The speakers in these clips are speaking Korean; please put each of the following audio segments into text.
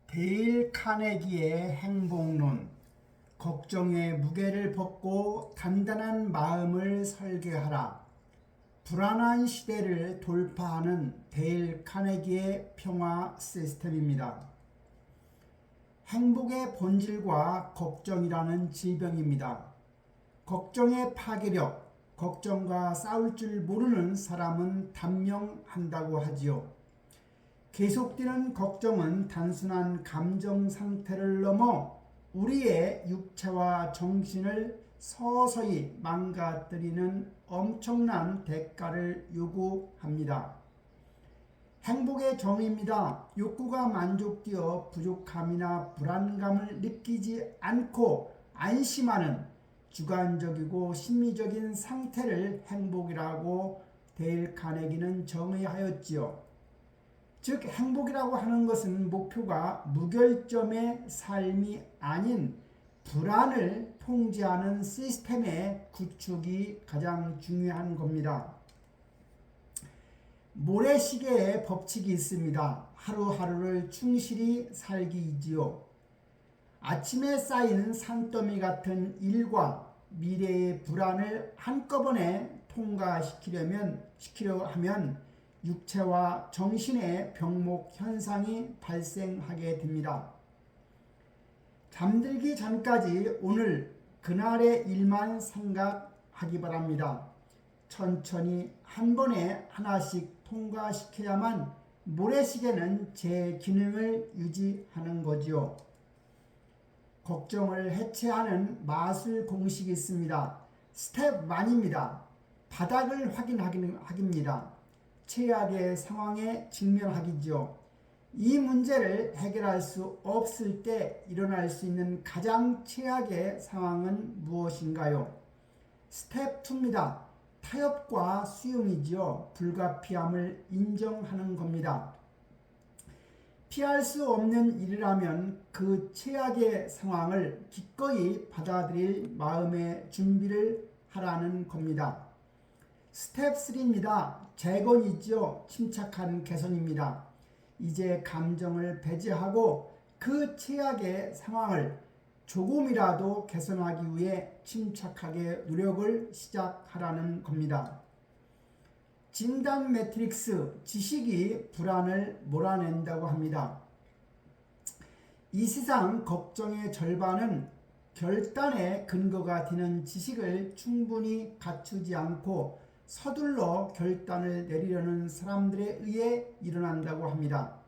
데일 카네기의 행복론. 걱정의 무게를 벗고 단단한 마음을 설계하라. 불안한 시대를 돌파하는 데일 카네기의 평화 시스템입니다. 행복의 본질과 걱정이라는 질병입니다. 걱정의 파괴력, 걱정과 싸울 줄 모르는 사람은 단명한다고 하지요. 계속되는 걱정은 단순한 감정 상태를 넘어 우리의 육체와 정신을 서서히 망가뜨리는 엄청난 대가를 요구합니다. 행복의 정의입니다. 욕구가 만족되어 부족함이나 불안감을 느끼지 않고 안심하는 주관적이고 심리적인 상태를 행복이라고 데일 카네기는 정의하였지요. 즉 행복이라고 하는 것은 목표가 무결점의 삶이 아닌 불안을 통제하는 시스템의 구축이 가장 중요한 겁니다. 모래시계의 법칙이 있습니다. 하루하루를 충실히 살기이지요. 아침에 쌓인 산더미 같은 일과 미래의 불안을 한꺼번에 통과시키려 하면 육체와 정신의 병목 현상이 발생하게 됩니다. 잠들기 전까지 오늘 그날의 일만 생각하기 바랍니다. 천천히 한 번에 하나씩 통과시켜야만 모래시계는 제 기능을 유지하는 거지요. 걱정을 해체하는 마술 공식이 있습니다. 스텝 1입니다. 바닥을 확인하기입니다. 최악의 상황에 직면하기죠. 이 문제를 해결할 수 없을 때 일어날 수 있는 가장 최악의 상황은 무엇인가요? 스텝 2입니다. 타협과 수용이지요. 불가피함을 인정하는 겁니다. 피할 수 없는 일이라면 그 최악의 상황을 기꺼이 받아들일 마음의 준비를 하라는 겁니다. 스텝 3입니다. 재건이지요. 침착한 개선입니다. 이제 감정을 배제하고 그 최악의 상황을 조금이라도 개선하기 위해 침착하게 노력을 시작하라는 겁니다. 진단 매트릭스, 지식이 불안을 몰아낸다고 합니다. 이 세상 걱정의 절반은 결단의 근거가 되는 지식을 충분히 갖추지 않고 서둘러 결단을 내리려는 사람들에 의해 일어난다고 합니다.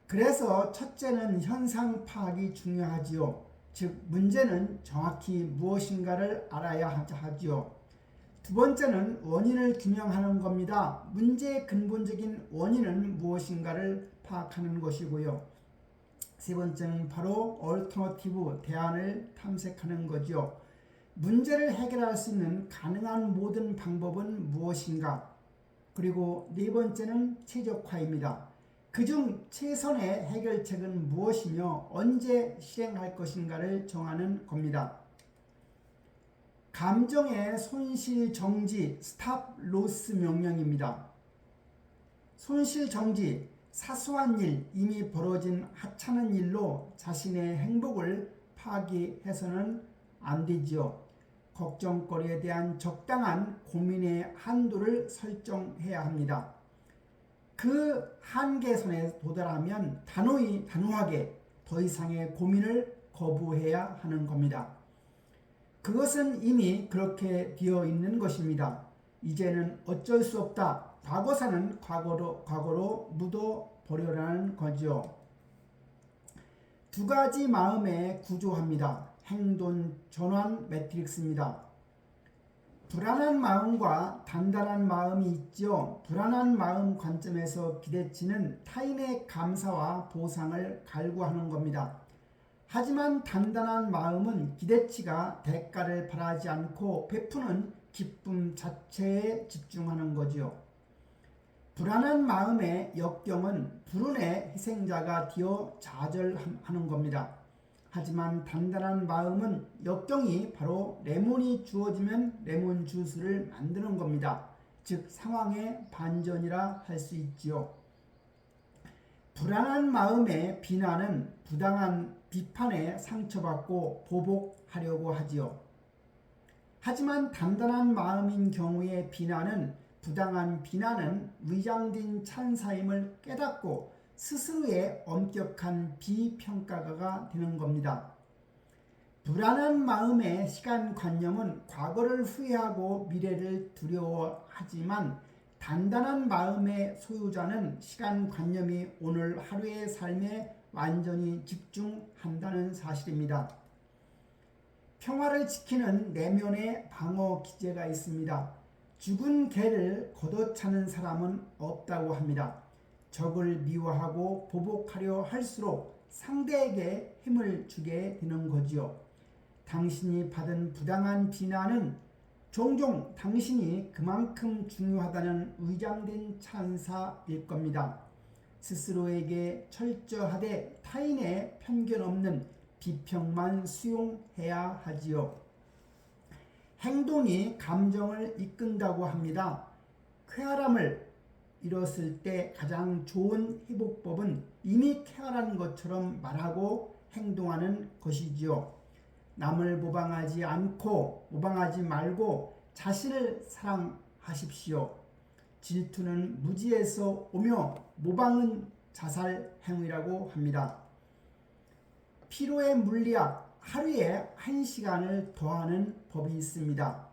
그래서 첫째는 현상 파악이 중요하지요. 즉 문제는 정확히 무엇인가를 알아야 하지요. 두 번째는 원인을 규명하는 겁니다. 문제의 근본적인 원인은 무엇인가를 파악하는 것이고요. 세 번째는 바로 얼터너티브, 대안을 탐색하는 거죠. 문제를 해결할 수 있는 가능한 모든 방법은 무엇인가? 그리고 네 번째는 최적화입니다. 그중 최선의 해결책은 무엇이며 언제 실행할 것인가를 정하는 겁니다. 감정의 손실 정지, 스탑 로스 명령입니다. 손실 정지, 사소한 일, 이미 벌어진 하찮은 일로 자신의 행복을 파기해서는 안 되지요. 걱정거리에 대한 적당한 고민의 한도를 설정해야 합니다. 그 한계선에 도달하면 단호하게 더 이상의 고민을 거부해야 하는 겁니다. 그것은 이미 그렇게 되어 있는 것입니다. 이제는 어쩔 수 없다. 과거사는 과거로 묻어버려라는 거죠. 두 가지 마음에 구조합니다. 행동 전환 매트릭스입니다. 불안한 마음과 단단한 마음이 있죠. 불안한 마음 관점에서 기대치는 타인의 감사와 보상을 갈구하는 겁니다. 하지만 단단한 마음은 기대치가 대가를 바라지 않고 베푸는 기쁨 자체에 집중하는 거지요. 불안한 마음의 역경은 불운의 희생자가 되어 좌절하는 겁니다. 하지만 단단한 마음은 역경이 바로 레몬이 주어지면 레몬 주스를 만드는 겁니다. 즉 상황의 반전이라 할 수 있지요. 불안한 마음의 비난은 부당한 비판에 상처받고 보복하려고 하지요. 하지만 단단한 마음인 경우의 비난은 부당한 비난은 위장된 찬사임을 깨닫고 스스로의 엄격한 비평가가 되는 겁니다. 불안한 마음의 시간관념은 과거를 후회하고 미래를 두려워하지만 단단한 마음의 소유자는 시간관념이 오늘 하루의 삶에 완전히 집중한다는 사실입니다. 평화를 지키는 내면의 방어 기제가 있습니다. 죽은 개를 걷어차는 사람은 없다고 합니다. 적을 미워하고 보복하려 할수록 상대에게 힘을 주게 되는 거지요. 당신이 받은 부당한 비난은 종종 당신이 그만큼 중요하다는 위장된 찬사일 겁니다. 스스로에게 철저하되 타인의 편견 없는 비평만 수용해야 하지요. 행동이 감정을 이끈다고 합니다. 쾌활함을 잃었을 때 가장 좋은 회복법은 이미 쾌활한 것처럼 말하고 행동하는 것이지요. 남을 모방하지 말고 자신을 사랑하십시오. 질투는 무지에서 오며 모방은 자살 행위라고 합니다. 피로의 물리학, 하루에 1시간을 더하는 법이 있습니다.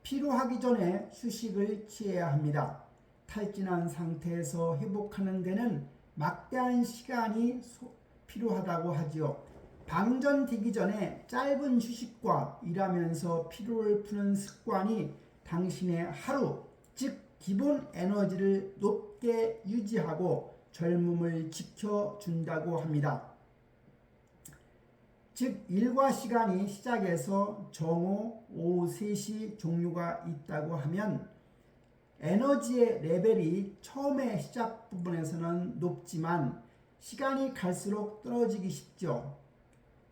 피로하기 전에 휴식을 취해야 합니다. 탈진한 상태에서 회복하는 데는 막대한 시간이 필요하다고 하지요. 방전되기 전에 짧은 휴식과 일하면서 피로를 푸는 습관이 당신의 하루, 즉 기본 에너지를 높게 유지하고 젊음을 지켜준다고 합니다. 즉 일과 시간이 시작해서 정오, 오후 3시 종류가 있다고 하면 에너지의 레벨이 처음에 시작 부분에서는 높지만 시간이 갈수록 떨어지기 쉽죠.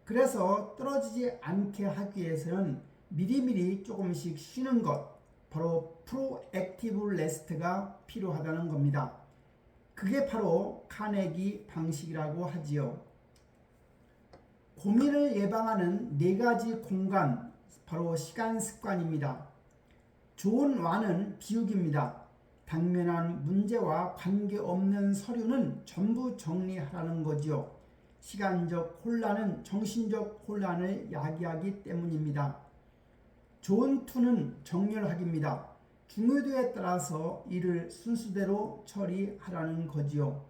그래서 떨어지지 않게 하기 위해서는 미리미리 조금씩 쉬는 것, 바로 프로액티브 레스트가 필요하다는 겁니다. 그게 바로 카네기 방식이라고 하지요. 고민을 예방하는 4가지 공간, 바로 시간 습관입니다. 좋은 완은 비우기입니다. 당면한 문제와 관계없는 서류는 전부 정리하라는 거지요. 시간적 혼란은 정신적 혼란을 야기하기 때문입니다. 좋은 투는 정렬하기입니다. 중요도에 따라서 일을 순수대로 처리하라는 거지요.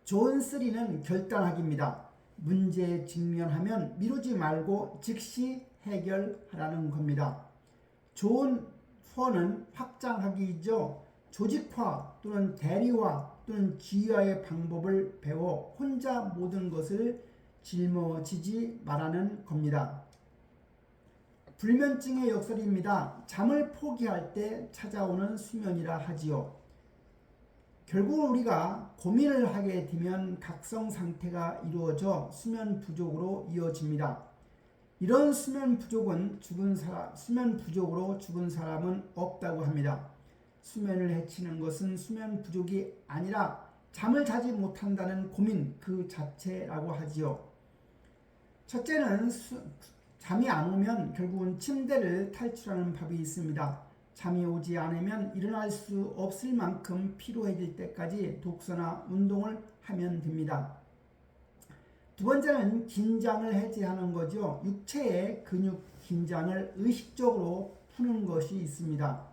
좋은 쓰리는 결단하기입니다. 문제에 직면하면 미루지 말고 즉시 해결하라는 겁니다. 좋은 포는 확장하기이죠. 조직화 또는 대리화 또는 지휘와의 방법을 배워 혼자 모든 것을 짊어지지 말라는 겁니다. 불면증의 역설입니다. 잠을 포기할 때 찾아오는 수면이라 하지요. 결국 우리가 고민을 하게 되면 각성 상태가 이루어져 수면 부족으로 이어집니다. 이런 수면 부족으로 죽은 사람은 없다고 합니다. 수면을 해치는 것은 수면 부족이 아니라 잠을 자지 못한다는 고민 그 자체라고 하지요. 첫째는 잠이 안 오면 결국은 침대를 탈출하는 법이 있습니다. 잠이 오지 않으면 일어날 수 없을 만큼 피로해질 때까지 독서나 운동을 하면 됩니다. 두 번째는 긴장을 해제하는 거죠. 육체의 근육 긴장을 의식적으로 푸는 것이 있습니다.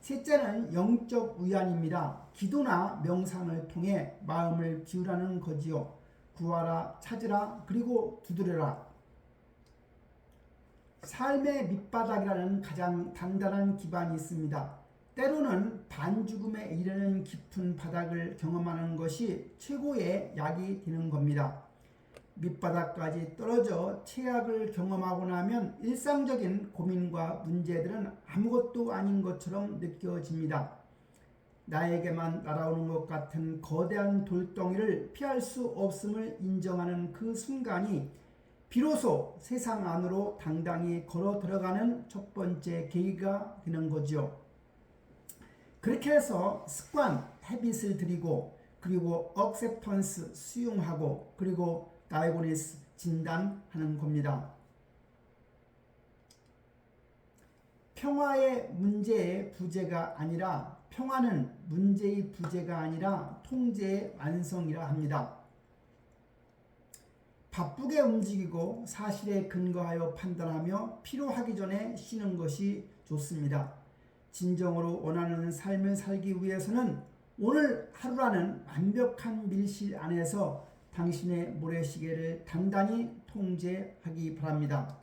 셋째는 영적 위안입니다. 기도나 명상을 통해 마음을 비우라는 거지요. 구하라, 찾으라, 그리고 두드려라. 삶의 밑바닥이라는 가장 단단한 기반이 있습니다. 때로는 반죽음에 이르는 깊은 바닥을 경험하는 것이 최고의 약이 되는 겁니다. 밑바닥까지 떨어져 최악을 경험하고 나면 일상적인 고민과 문제들은 아무것도 아닌 것처럼 느껴집니다. 나에게만 날아오는 것 같은 거대한 돌덩이를 피할 수 없음을 인정하는 그 순간이 비로소 세상 안으로 당당히 걸어 들어가는 첫 번째 계기가 되는 거죠. 그렇게 해서 습관, 헤빗을 들이고 그리고 acceptance 수용하고 그리고 diagnose 진단하는 겁니다. 평화의 문제의 부재가 아니라 평화는 문제의 부재가 아니라 통제의 완성이라 합니다. 바쁘게 움직이고 사실에 근거하여 판단하며 필요하기 전에 쉬는 것이 좋습니다. 진정으로 원하는 삶을 살기 위해서는 오늘 하루라는 완벽한 밀실 안에서 당신의 모래시계를 단단히 통제하기 바랍니다.